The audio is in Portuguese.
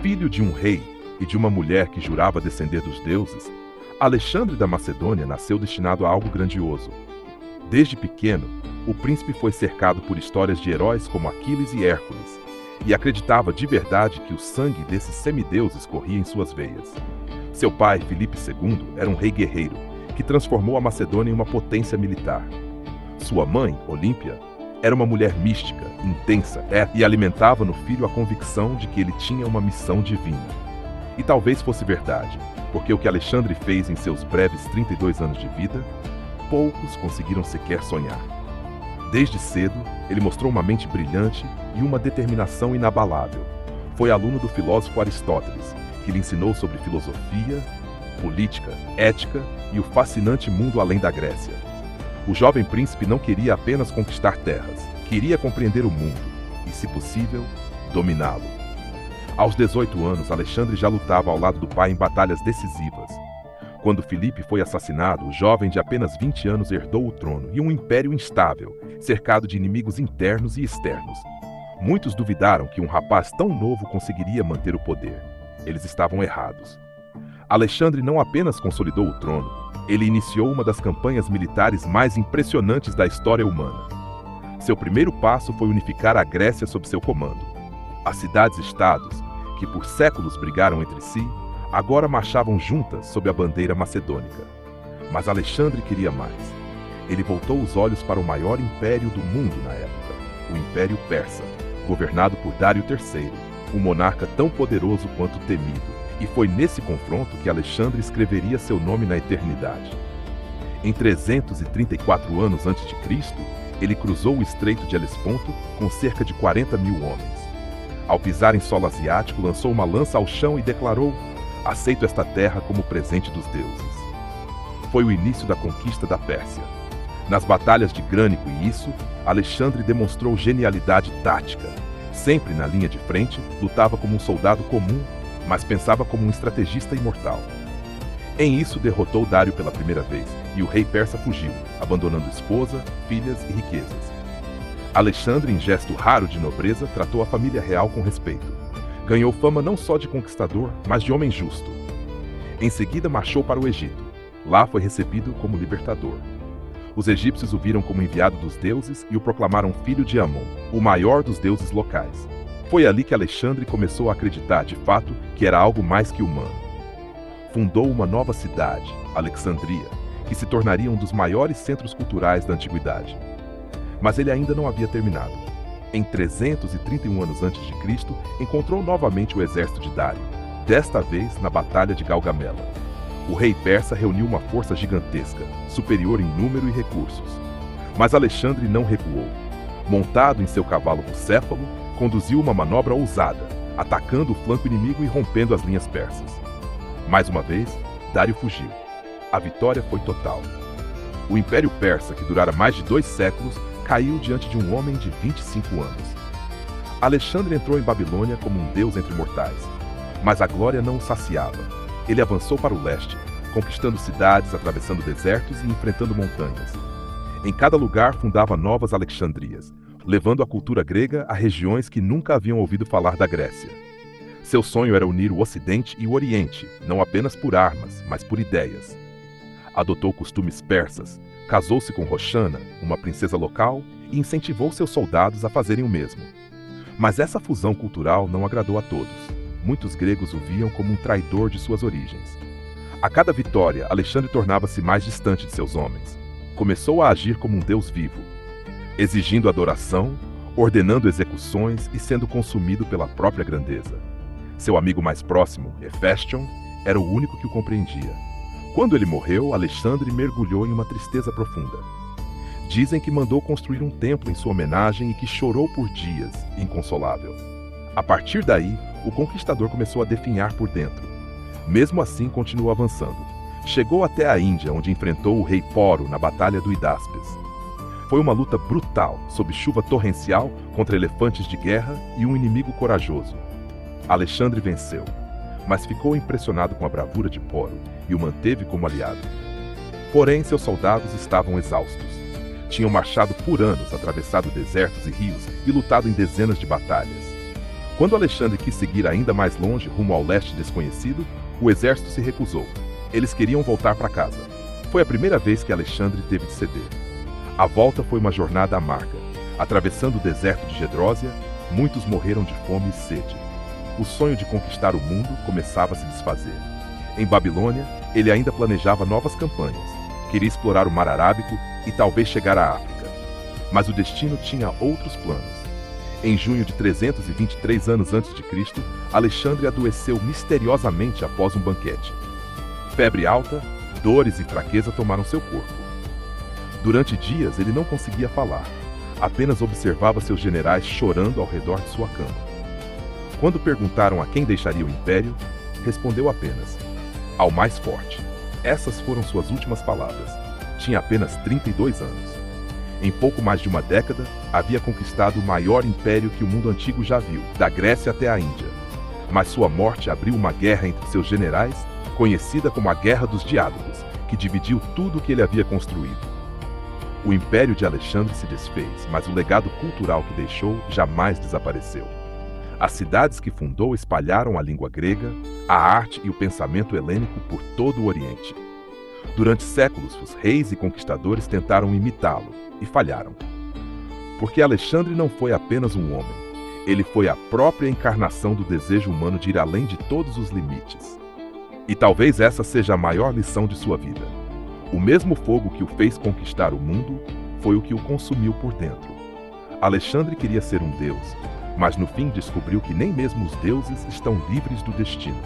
Filho de um rei e de uma mulher que jurava descender dos deuses, Alexandre da Macedônia nasceu destinado a algo grandioso. Desde pequeno, o príncipe foi cercado por histórias de heróis como Aquiles e Hércules, e acreditava de verdade que o sangue desses semideuses corria em suas veias. Seu pai, Filipe II, era um rei guerreiro, que transformou a Macedônia em uma potência militar. Sua mãe, Olímpia, era uma mulher mística, intensa, e alimentava no filho a convicção de que ele tinha uma missão divina. E talvez fosse verdade, porque o que Alexandre fez em seus breves 32 anos de vida, poucos conseguiram sequer sonhar. Desde cedo, ele mostrou uma mente brilhante e uma determinação inabalável. Foi aluno do filósofo Aristóteles, que lhe ensinou sobre filosofia, política, ética e o fascinante mundo além da Grécia. O jovem príncipe não queria apenas conquistar terras, queria compreender o mundo e, se possível, dominá-lo. Aos 18 anos, Alexandre já lutava ao lado do pai em batalhas decisivas. Quando Filipe foi assassinado, o jovem de apenas 20 anos herdou o trono e um império instável, cercado de inimigos internos e externos. Muitos duvidaram que um rapaz tão novo conseguiria manter o poder. Eles estavam errados. Alexandre não apenas consolidou o trono, ele iniciou uma das campanhas militares mais impressionantes da história humana. Seu primeiro passo foi unificar a Grécia sob seu comando. As cidades-estados, que por séculos brigaram entre si, agora marchavam juntas sob a bandeira macedônica. Mas Alexandre queria mais. Ele voltou os olhos para o maior império do mundo na época, o Império Persa, governado por Dário III, um monarca tão poderoso quanto temido. E foi nesse confronto que Alexandre escreveria seu nome na eternidade. Em 334 anos antes de Cristo, ele cruzou o Estreito de Helesponto com cerca de 40 mil homens. Ao pisar em solo asiático, lançou uma lança ao chão e declarou: "Aceito esta terra como presente dos deuses." Foi o início da conquista da Pérsia. Nas batalhas de Grânico e Isso, Alexandre demonstrou genialidade tática. Sempre na linha de frente, lutava como um soldado comum, mas pensava como um estrategista imortal. Em Isso, derrotou Dário pela primeira vez, e o rei persa fugiu, abandonando esposa, filhas e riquezas. Alexandre, em gesto raro de nobreza, tratou a família real com respeito. Ganhou fama não só de conquistador, mas de homem justo. Em seguida, marchou para o Egito. Lá foi recebido como libertador. Os egípcios o viram como enviado dos deuses e o proclamaram filho de Amon, o maior dos deuses locais. Foi ali que Alexandre começou a acreditar, de fato, que era algo mais que humano. Fundou uma nova cidade, Alexandria, que se tornaria um dos maiores centros culturais da antiguidade. Mas ele ainda não havia terminado. Em 331 anos antes de Cristo, encontrou novamente o exército de Dário, desta vez na Batalha de Galgamela. O rei persa reuniu uma força gigantesca, superior em número e recursos. Mas Alexandre não recuou. Montado em seu cavalo bucéfalo, conduziu uma manobra ousada, atacando o flanco inimigo e rompendo as linhas persas. Mais uma vez, Dário fugiu. A vitória foi total. O Império Persa, que durara mais de 2 séculos, caiu diante de um homem de 25 anos. Alexandre entrou em Babilônia como um deus entre mortais, mas a glória não o saciava. Ele avançou para o leste, conquistando cidades, atravessando desertos e enfrentando montanhas. Em cada lugar fundava novas Alexandrias, levando a cultura grega a regiões que nunca haviam ouvido falar da Grécia. Seu sonho era unir o Ocidente e o Oriente, não apenas por armas, mas por ideias. Adotou costumes persas, casou-se com Roxana, uma princesa local, e incentivou seus soldados a fazerem o mesmo. Mas essa fusão cultural não agradou a todos. Muitos gregos o viam como um traidor de suas origens. A cada vitória, Alexandre tornava-se mais distante de seus homens. Começou a agir como um deus vivo, exigindo adoração, ordenando execuções e sendo consumido pela própria grandeza. Seu amigo mais próximo, Hefestion, era o único que o compreendia. Quando ele morreu, Alexandre mergulhou em uma tristeza profunda. Dizem que mandou construir um templo em sua homenagem e que chorou por dias, inconsolável. A partir daí, o conquistador começou a definhar por dentro. Mesmo assim, continuou avançando. Chegou até a Índia, onde enfrentou o rei Poro na Batalha do Hidáspes. Foi uma luta brutal, sob chuva torrencial, contra elefantes de guerra e um inimigo corajoso. Alexandre venceu, mas ficou impressionado com a bravura de Poro e o manteve como aliado. Porém, seus soldados estavam exaustos. Tinham marchado por anos, atravessado desertos e rios e lutado em dezenas de batalhas. Quando Alexandre quis seguir ainda mais longe, rumo ao leste desconhecido, o exército se recusou. Eles queriam voltar para casa. Foi a primeira vez que Alexandre teve de ceder. A volta foi uma jornada amarga. Atravessando o deserto de Gedrósia, muitos morreram de fome e sede. O sonho de conquistar o mundo começava a se desfazer. Em Babilônia, ele ainda planejava novas campanhas. Queria explorar o Mar Arábico e talvez chegar à África. Mas o destino tinha outros planos. Em junho de 323 anos antes de Cristo, Alexandre adoeceu misteriosamente após um banquete. Febre alta, dores e fraqueza tomaram seu corpo. Durante dias ele não conseguia falar, apenas observava seus generais chorando ao redor de sua cama. Quando perguntaram a quem deixaria o império, respondeu apenas: ao mais forte. Essas foram suas últimas palavras. Tinha apenas 32 anos. Em pouco mais de uma década, havia conquistado o maior império que o mundo antigo já viu, da Grécia até a Índia. Mas sua morte abriu uma guerra entre seus generais, conhecida como a Guerra dos Diádocos, que dividiu tudo o que ele havia construído. O império de Alexandre se desfez, mas o legado cultural que deixou jamais desapareceu. As cidades que fundou espalharam a língua grega, a arte e o pensamento helênico por todo o Oriente. Durante séculos, os reis e conquistadores tentaram imitá-lo e falharam. Porque Alexandre não foi apenas um homem, ele foi a própria encarnação do desejo humano de ir além de todos os limites. E talvez essa seja a maior lição de sua vida. O mesmo fogo que o fez conquistar o mundo foi o que o consumiu por dentro. Alexandre queria ser um deus, mas no fim descobriu que nem mesmo os deuses estão livres do destino.